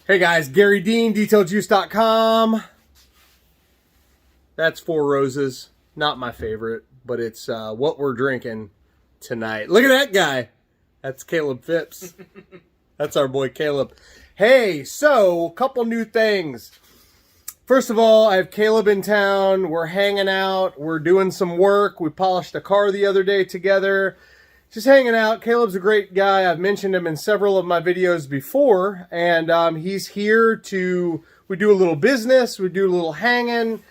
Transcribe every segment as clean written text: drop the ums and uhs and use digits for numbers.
Hey guys, Garry Dean, DetailJuice.com. That's Four Roses. Not my favorite, but it's what we're drinking tonight. Look at that guy. That's Caleb Phipps. That's our boy Caleb. Hey, so, a couple new things. First of all, I have Caleb in town. We're hanging out. We're doing some work. We polished a car the other day together. Just hanging out. Caleb's a great guy. I've mentioned him in several of my videos before. And he's here to, we do a little business. We do a little hanging.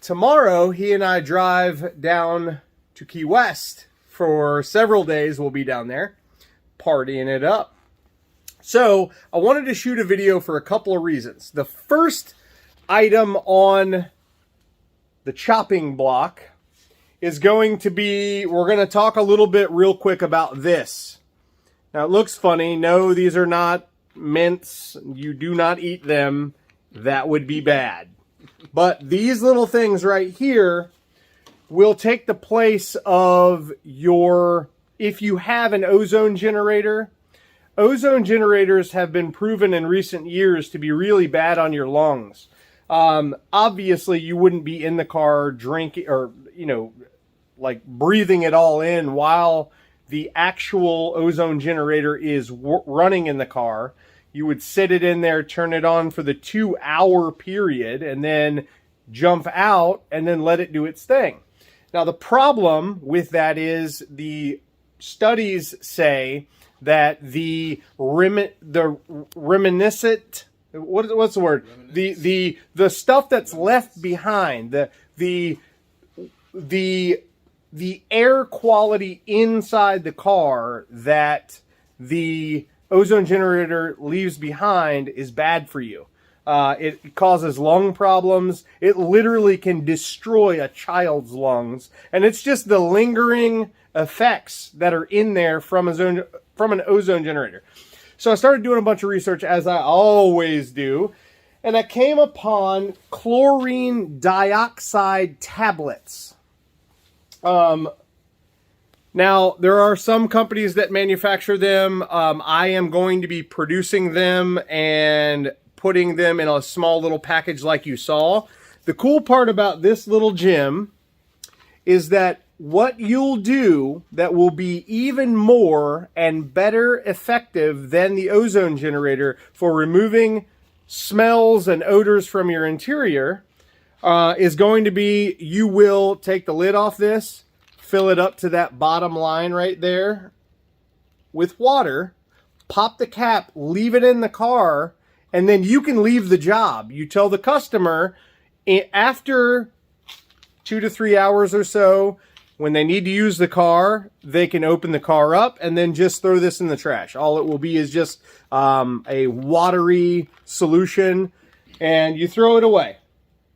Tomorrow, he and I drive down to Key West for several days. We'll be down there partying it up. So, I wanted to shoot a video for a couple of reasons. The first item on the chopping block is going to be, we're going to talk a little bit real quick about this. Now, it looks funny. No, these are not mints. You do not eat them. That would be bad. But these little things right here will take the place of your, if you have an ozone generator. Ozone generators have been proven in recent years to be really bad on your lungs. Obviously, you wouldn't be in the car drinking or, you know, like breathing it all in while the actual ozone generator is running in the car. You would sit it in there, turn it on for the 2-hour period, and then jump out and then let it do its thing. Now, the problem with that is the studies say that the reminiscent, what's the word? The stuff that's left behind, the air quality inside the car that the ozone generator leaves behind is bad for you. It causes lung problems. It literally can destroy a child's lungs. And it's just the lingering effects that are in there from an ozone generator. So I started doing a bunch of research, as I always do, and I came upon chlorine dioxide tablets. Now, there are some companies that manufacture them. I am going to be producing them and putting them in a small little package like you saw. The cool part about this little gem is that what you'll do that will be even more and better effective than the ozone generator for removing smells and odors from your interior is going to be, you will take the lid off this, fill it up to that bottom line right there with water, pop the cap, leave it in the car, and then you can leave the job. You tell the customer after 2 to 3 hours or so, when they need to use the car, they can open the car up and then just throw this in the trash. All it will be is just a watery solution, and you throw it away.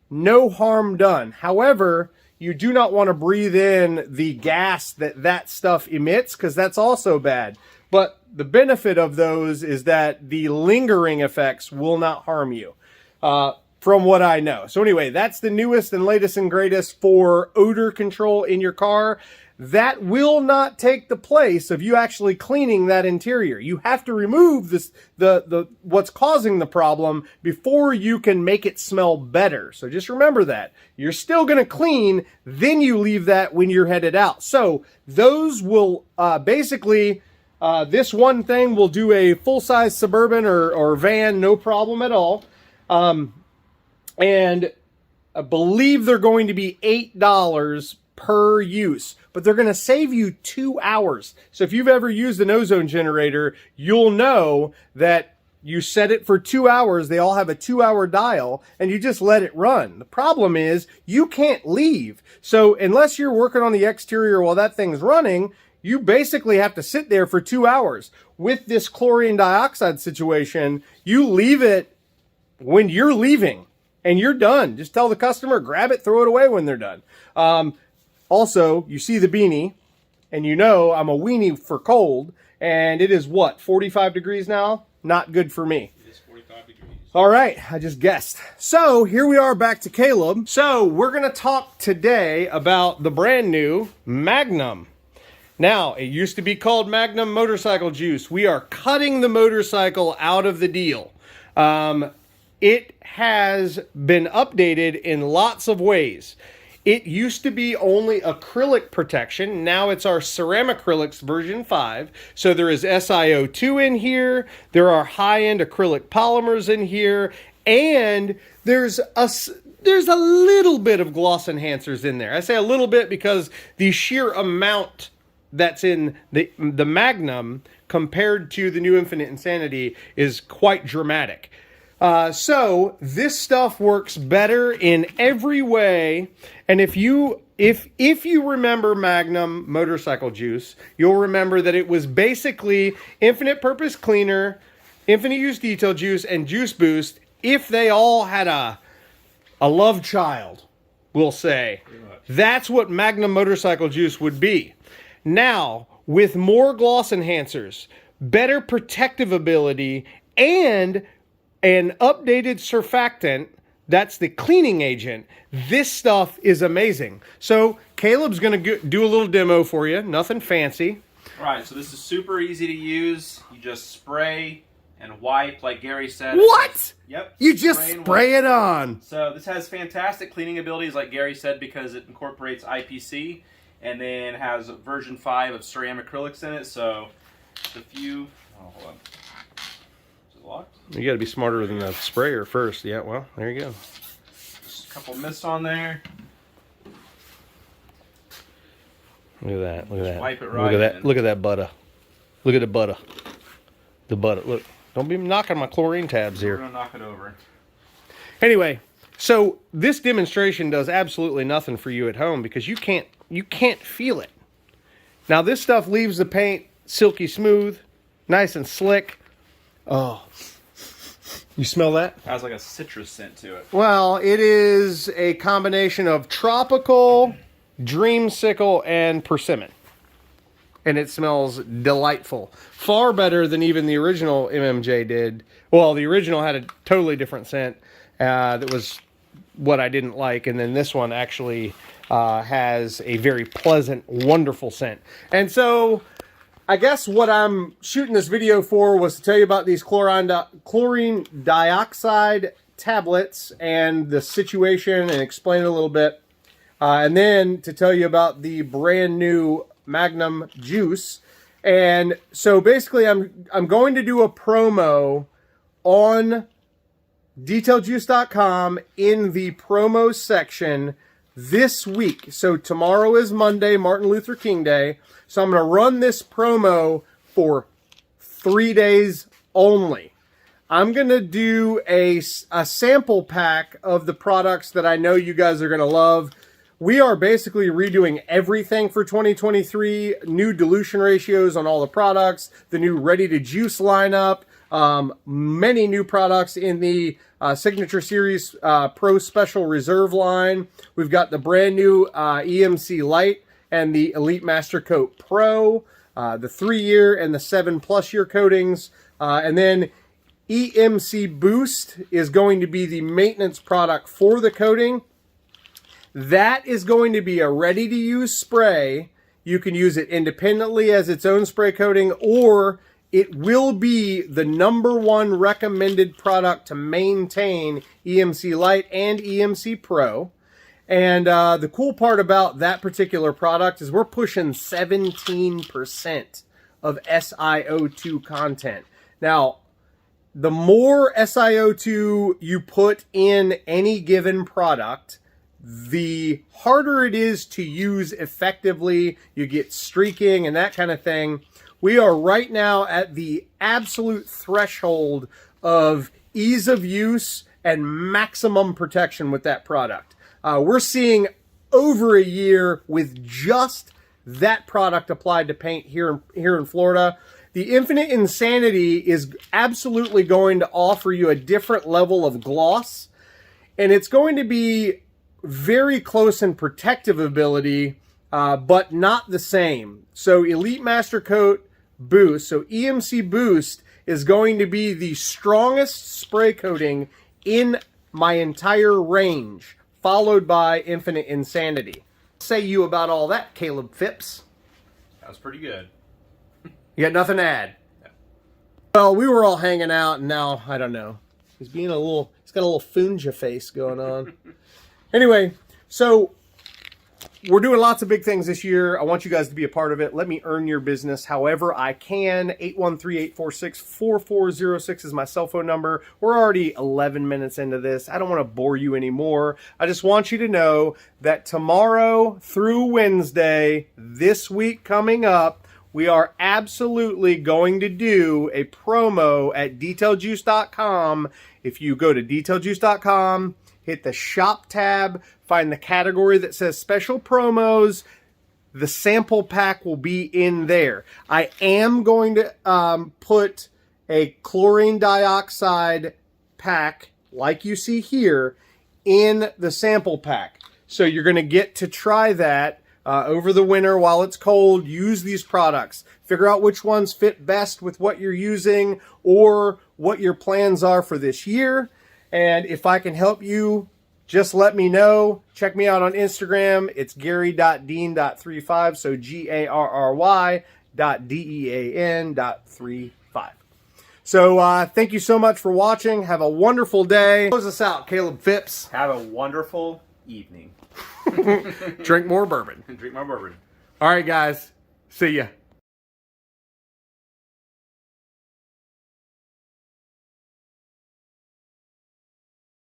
No harm done. However, you do not want to breathe in the gas that stuff emits, because that's also bad. But the benefit of those is that the lingering effects will not harm you, from what I know. So anyway, that's the newest and latest and greatest for odor control in your car. That will not take the place of you actually cleaning that interior. You have to remove the what's causing the problem before you can make it smell better. So just remember that. You're still going to clean, then you leave that when you're headed out. So those will basically, this one thing will do a full-size Suburban or van, no problem at all. And I believe they're going to be $8 per use, but they're going to save you 2 hours. So if you've ever used an ozone generator, you'll know that you set it for 2 hours. They all have a 2-hour dial, and you just let it run. The problem is you can't leave. So unless you're working on the exterior while that thing's running, you basically have to sit there for 2 hours. With this chlorine dioxide situation, you leave it when you're leaving. And you're done. Just tell the customer, grab it, throw it away when they're done. Also, you see the beanie, and you know I'm a weenie for cold, and it is what, 45 degrees now? Not good for me. It is 45 degrees. All right, I just guessed. So here we are back to Caleb. So we're going to talk today about the brand new Magnum. Now, it used to be called Magnum Motorcycle Juice. We are cutting the motorcycle out of the deal. It has been updated in lots of ways. It used to be only acrylic protection. Now it's our ceramic acrylics version 5. So there is SiO2 in here. There are high-end acrylic polymers in here. And there's a little bit of gloss enhancers in there. I say a little bit because the sheer amount that's in the Magnum compared to the new Infinite Insanity is quite dramatic. So this stuff works better in every way. And if you remember Magnum motorcycle juice, you'll remember that it was basically infinite purpose cleaner, infinite use detail juice, and juice boost if they all had a love child, we'll say. That's what Magnum motorcycle juice would be. Now, with more gloss enhancers, better protective ability, and an updated surfactant, that's the cleaning agent, this stuff is amazing. So Caleb's going to do a little demo for you. Nothing fancy. All right, so this is super easy to use. You just spray and wipe, like Gary said. What? Yep. You just spray it on. So this has fantastic cleaning abilities, like Gary said, because it incorporates IPC, and then has version 5 of ceramic acrylics in it. So the few... Oh, hold on. Is it locked? You got to be smarter than the sprayer first. Yeah, well, there you go. Just a couple mists on there. Look at that. Look at that. Wipe it right. Look at that. Look at that butter. Look at the butter. The butter. Look. Don't be knocking my chlorine tabs here. We're gonna knock it over. Anyway, so this demonstration does absolutely nothing for you at home because you can't feel it. Now this stuff leaves the paint silky smooth, nice and slick. Oh, you smell that? It has like a citrus scent to it. Well, it is a combination of tropical, dreamsicle, and persimmon. And it smells delightful. Far better than even the original MMJ did. Well, the original had a totally different scent that was what I didn't like. And then this one actually has a very pleasant, wonderful scent. And so I guess what I'm shooting this video for was to tell you about these chlorine dioxide tablets and the situation and explain it a little bit. And then to tell you about the brand new Magnum juice. And so basically I'm going to do a promo on detailjuice.com in the promo section this week. So tomorrow is Monday, Martin Luther King Day. So I'm going to run this promo for 3 days only. I'm going to do a sample pack of the products that I know you guys are going to love. We are basically redoing everything for 2023, new dilution ratios on all the products, the new ready-to-juice lineup, many new products in the Signature Series Pro Special Reserve line. We've got the brand new EMC Light and the Elite Master Coat Pro, the 3-year and the 7+ year coatings, and then EMC Boost is going to be the maintenance product for the coating. That is going to be a ready-to-use spray. You can use it independently as its own spray coating, or it will be the #1 recommended product to maintain EMC Light and EMC Pro. And the cool part about that particular product is we're pushing 17% of SiO2 content. Now, the more SiO2 you put in any given product, the harder it is to use effectively. You get streaking and that kind of thing. We are right now at the absolute threshold of ease of use and maximum protection with that product. We're seeing over a year with just that product applied to paint here in Florida. The Infinite Insanity is absolutely going to offer you a different level of gloss, and it's going to be very close in protective ability, but not the same. So Elite Master Coat Boost, so EMC Boost is going to be the strongest spray coating in my entire range, followed by Infinite Insanity. What say you about all that, Caleb Phipps? That was pretty good. You got nothing to add? Yeah. Well, we were all hanging out, and now, I don't know. He's got a little Funja face going on. Anyway, so we're doing lots of big things this year. I want you guys to be a part of it. Let me earn your business however I can. 813-846-4406 is my cell phone number. We're already 11 minutes into this. I don't want to bore you anymore. I just want you to know that tomorrow through Wednesday, this week coming up, we are absolutely going to do a promo at detailjuice.com. If you go to detailjuice.com, hit the shop tab, find the category that says special promos. The sample pack will be in there. I am going to put a chlorine dioxide pack, like you see here, in the sample pack. So you're going to get to try that over the winter while it's cold. Use these products. Figure out which ones fit best with what you're using or what your plans are for this year. And if I can help you, just let me know. Check me out on Instagram. It's Garry.Dean.35. So GARRY.DEAN.35. So thank you so much for watching. Have a wonderful day. Close us out, Caleb Phipps. Have a wonderful evening. Drink more bourbon. Drink more bourbon. All right, guys. See ya.